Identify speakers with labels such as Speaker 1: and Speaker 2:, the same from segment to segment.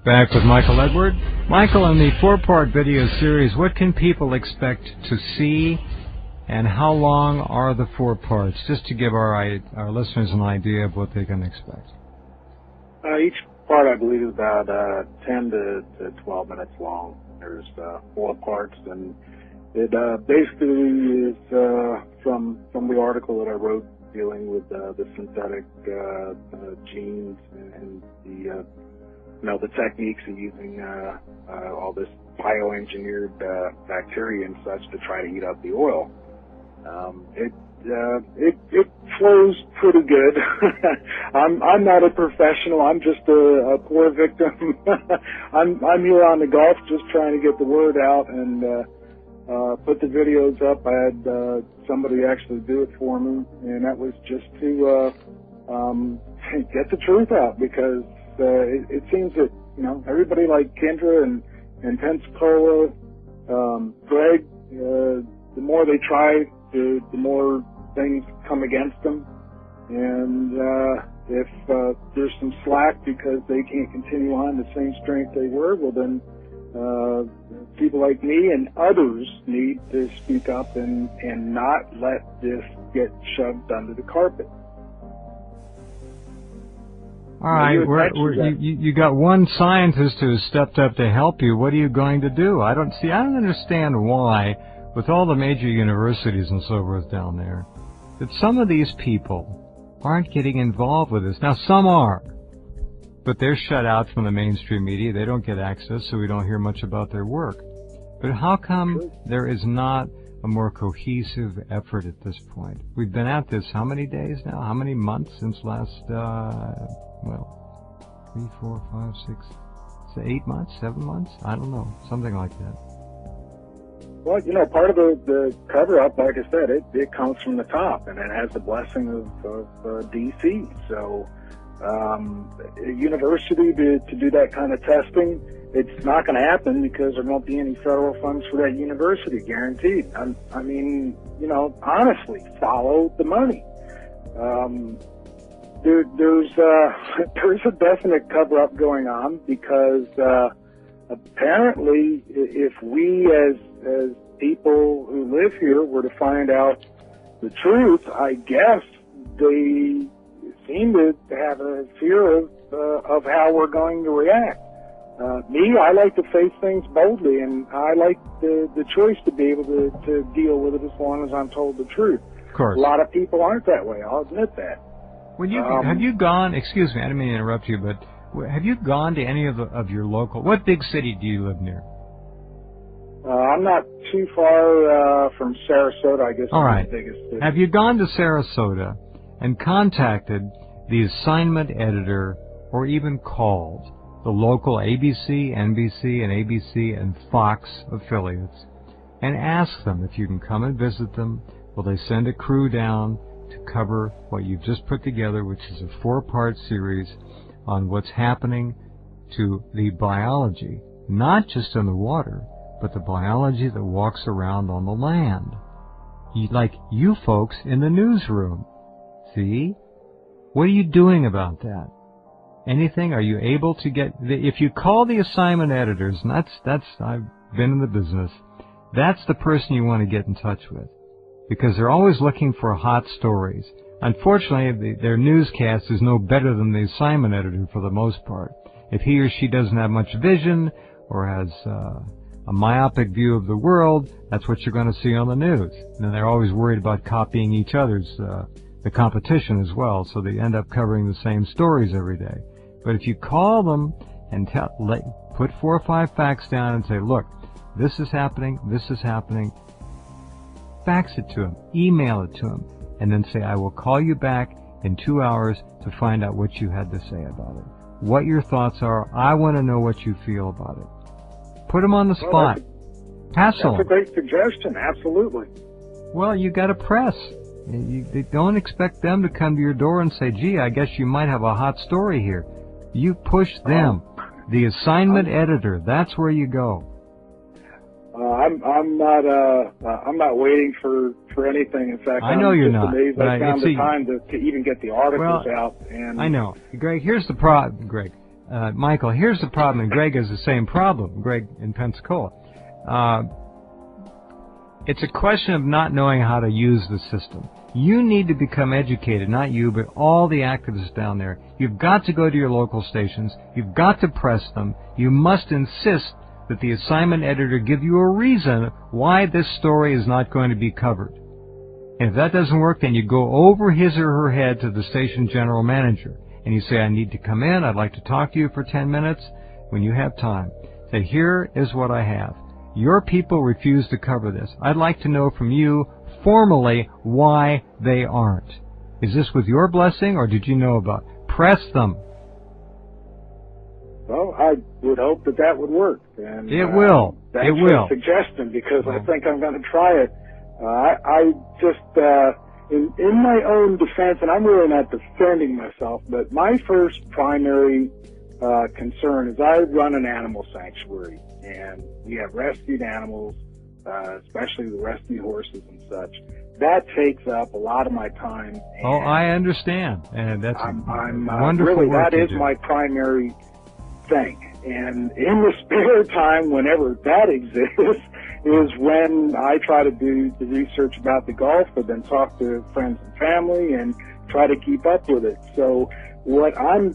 Speaker 1: Back with Michael Edward. Michael, in the four-part video series, what can people expect to see, and how long are the four parts? Just to give our listeners an idea of what they can expect.
Speaker 2: Each part, I believe, is about 10 to 12 minutes long. There's four parts, and it basically is from the article that I wrote dealing with the synthetic genes and the techniques of using all this bioengineered bacteria and such to try to heat up the oil. It flows pretty good. I'm not a professional. I'm just a poor victim. I'm here on the Gulf just trying to get the word out and put the videos up. I had somebody actually do it for me, and that was just to get the truth out, because it seems that everybody like Kendra and Pensacola, Greg, the more they try, the more things come against them. And if there's some slack because they can't continue on the same strength they were, well then people like me and others need to speak up and not let this get shoved under the carpet.
Speaker 1: All right, you got one scientist who has stepped up to help you. What are you going to do? I don't understand why, with all the major universities and so forth down there, that some of these people aren't getting involved with this. Now, some are, but they're shut out from the mainstream media. They don't get access, so we don't hear much about their work. But how come there is not a more cohesive effort at this point? We've been at this how many days now? How many months since last, 3, 4, 5, 6, 8 months, 7 months? I don't know, something like that.
Speaker 2: Well, part of the cover-up, like I said, it comes from the top, and it has the blessing of D.C. So a university to do that kind of testing, it's not going to happen because there won't be any federal funds for that university, guaranteed. I mean, honestly, follow the money. There's a definite cover-up going on because apparently, if we as people who live here were to find out the truth, I guess they seem to have a fear of how we're going to react. Me, I like to face things boldly, and I like the choice to be able to deal with it as long as I'm told the truth.
Speaker 1: Of course.
Speaker 2: A lot of people aren't that way, I'll admit that.
Speaker 1: Have you gone, excuse me, I didn't mean to interrupt you, but have you gone to any of your local, what big city do you live near?
Speaker 2: I'm not too far from Sarasota, I guess.
Speaker 1: All right.
Speaker 2: The biggest city.
Speaker 1: Have you gone to Sarasota and contacted the assignment editor, or even called the local ABC, NBC, and ABC and Fox affiliates and asked them if you can come and visit them? Will they send a crew down to cover what you've just put together, which is a 4-part series on what's happening to the biology, not just in the water, but the biology that walks around on the land. Like you folks in the newsroom. See? What are you doing about that? Anything? Are you able to get... If you call the assignment editors, and that's I've been in the business, that's the person you want to get in touch with, because they're always looking for hot stories. Unfortunately, their newscast is no better than the assignment editor for the most part. If he or she doesn't have much vision or has a myopic view of the world, that's what you're going to see on the news. And they're always worried about copying each other's, the competition as well, so they end up covering the same stories every day. But if you call them and put 4 or 5 facts down and say, look, this is happening, fax it to them, email it to them, and then say, I will call you back in 2 hours to find out what you had to say about it. What your thoughts are. I want to know what you feel about it. Put them on the spot. Pass them.
Speaker 2: That's a great suggestion, absolutely.
Speaker 1: Well, you got to press. You don't expect them to come to your door and say, gee, I guess you might have a hot story here. You push them. The assignment editor, that's where you go.
Speaker 2: I'm not waiting for anything. In fact,
Speaker 1: I know you're not.
Speaker 2: Amazed I found the time to even get the articles out. And
Speaker 1: I know, Greg. Here's the problem, Greg. Michael, here's the problem, and Greg has the same problem, Greg in Pensacola. It's a question of not knowing how to use the system. You need to become educated, not you, but all the activists down there. You've got to go to your local stations. You've got to press them. You must insist that the assignment editor give you a reason why this story is not going to be covered. And if that doesn't work, then you go over his or her head to the station general manager. And you say, I need to come in. I'd like to talk to you for 10 minutes when you have time. Say, here is what I have. Your people refuse to cover this. I'd like to know from you formally why they aren't. Is this with your blessing, or did you know about it? Press them.
Speaker 2: Well, I would hope that that would work. And,
Speaker 1: it will.
Speaker 2: Thanks
Speaker 1: it will.
Speaker 2: for the suggestion, because I think I'm going to try it. I just, in my own defense, and I'm really not defending myself, but my first primary concern is I run an animal sanctuary, and we have rescued animals, especially the rescued horses and such. That takes up a lot of my time.
Speaker 1: Oh, I understand, and that's wonderful
Speaker 2: really,
Speaker 1: work
Speaker 2: that is
Speaker 1: do.
Speaker 2: my primary thing. And in the spare time, whenever that exists, is when I try to do the research about the golf, but then talk to friends and family and try to keep up with it. So what I'm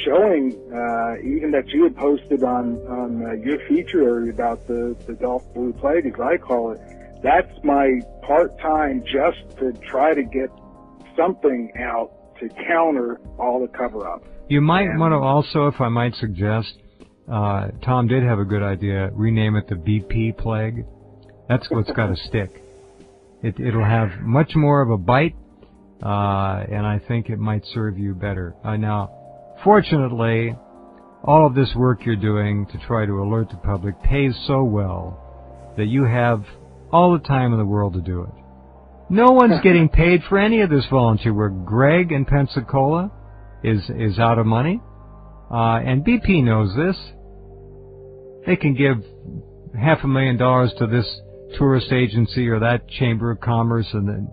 Speaker 2: showing, even that you had posted on your feature area about the Golf Blue Plague, as I call it, that's my part-time just to try to get something out to counter all the cover-up.
Speaker 1: You might want to also, if I might suggest, Tom did have a good idea, rename it the BP plague. That's what's got to stick. It'll have much more of a bite, and I think it might serve you better. Now, fortunately, all of this work you're doing to try to alert the public pays so well that you have all the time in the world to do it. No one's getting paid for any of this volunteer work. Greg in Pensacola is out of money, and BP knows this. They can give $500,000 to this tourist agency or that chamber of commerce, and then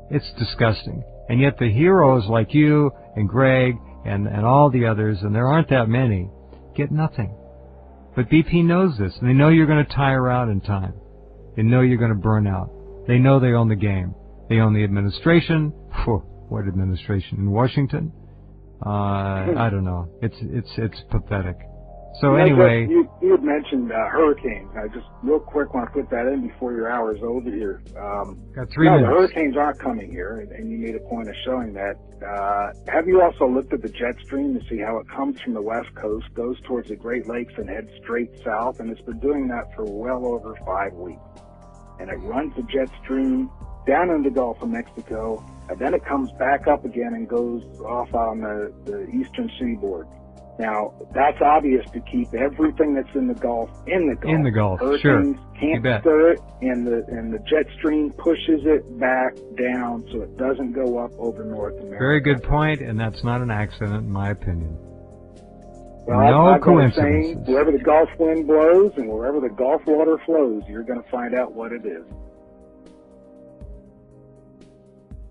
Speaker 1: it's disgusting. And yet the heroes like you and Greg and all the others, and there aren't that many, get nothing. But BP knows this, and they know you're going to tire out in time. They know you're going to burn out. They know they own the game. They own the administration. What administration? In Washington? I don't know. It's pathetic. So anyway,
Speaker 2: you had mentioned hurricanes. I just real quick want to put that in before your hour's over here.
Speaker 1: Got 3 minutes.
Speaker 2: The hurricanes aren't coming here, and you made a point of showing that. Have you also looked at the jet stream to see how it comes from the west coast, goes towards the Great Lakes, and heads straight south? And it's been doing that for well over 5 weeks. And it runs the jet stream down into the Gulf of Mexico, and then it comes back up again and goes off on the eastern seaboard. Now, that's obvious to keep everything that's in the Gulf in the Gulf.
Speaker 1: In the Gulf,
Speaker 2: Hurricanes
Speaker 1: sure.
Speaker 2: can't stir it, and the jet stream pushes it back down so it doesn't go up over North America.
Speaker 1: Very good point, and that's not an accident, in my opinion.
Speaker 2: Well,
Speaker 1: no coincidence.
Speaker 2: Saying, wherever the Gulf wind blows and wherever the Gulf water flows, you're going to find out what it is.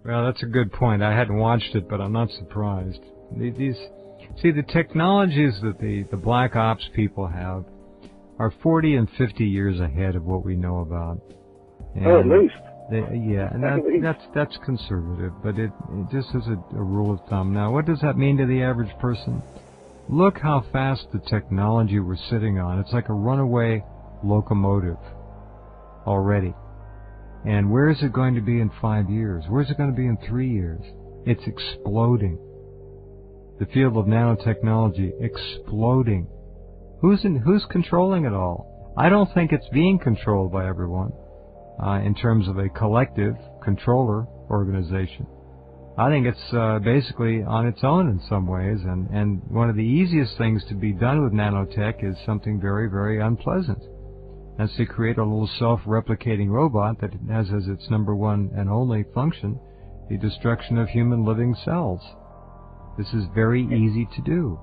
Speaker 1: Well, that's a good point. I hadn't watched it, but I'm not surprised. See, the technologies that the black ops people have are 40 and 50 years ahead of what we know about. And
Speaker 2: at least.
Speaker 1: And that's conservative, but it just is a rule of thumb. Now, what does that mean to the average person? Look how fast the technology we're sitting on. It's like a runaway locomotive already. And where is it going to be in 5 years? Where is it going to be in 3 years? It's exploding. The field of nanotechnology exploding. Who's controlling it all? I don't think it's being controlled by everyone in terms of a collective controller organization. I think it's basically on its own in some ways, and one of the easiest things to be done with nanotech is something very, very unpleasant. That's to create a little self-replicating robot that has as its number one and only function the destruction of human living cells. This is very easy to do.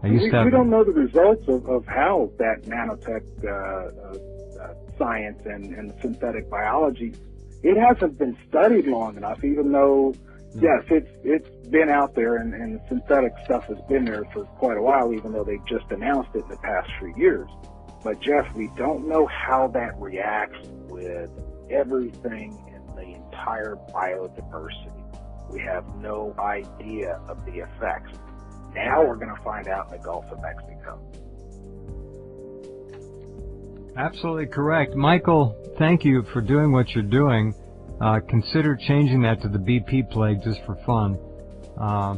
Speaker 2: We don't know the results of how that nanotech science and synthetic biology, it hasn't been studied long enough, even though Yes, it's been out there, and synthetic stuff has been there for quite a while, even though they've just announced it in the past few years. But Jeff, we don't know how that reacts with everything in the entire biodiversity. We have no idea of the effects. Now we're going to find out in the Gulf of Mexico.
Speaker 1: Absolutely correct. Michael, thank you for doing what you're doing. Consider changing that to the BP plague just for fun. I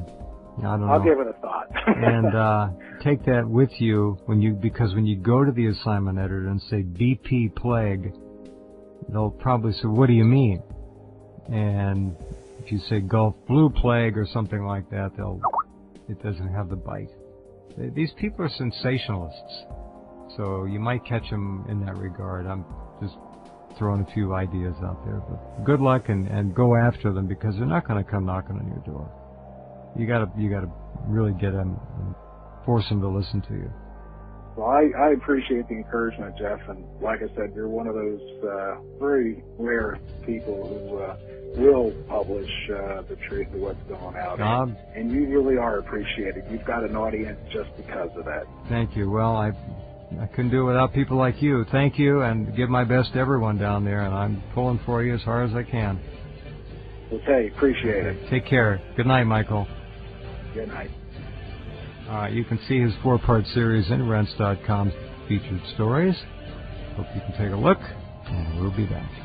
Speaker 1: don't know.
Speaker 2: I'll give it a thought.
Speaker 1: And take that with you because when you go to the assignment editor and say BP plague, they'll probably say, what do you mean? And if you say Gulf blue plague or something like that, it doesn't have the bite. These people are sensationalists, so you might catch them in that regard. I'm just throwing a few ideas out there, but good luck and go after them, because they're not going to come knocking on your door. You gotta really get them and force them to listen to you.
Speaker 2: Well, I appreciate the encouragement, Jeff, and like I said, you're one of those very rare people who will publish the truth of what's going out, and you really are appreciated. You've got an audience just because of that.
Speaker 1: Thank you. Well, I couldn't do it without people like you. Thank you, and give my best to everyone down there, and I'm pulling for you as hard as I can.
Speaker 2: Okay, appreciate it.
Speaker 1: Take care. Good night, Michael.
Speaker 2: Good night.
Speaker 1: You can see his 4-part series in Rense.com's featured stories. Hope you can take a look, and we'll be back.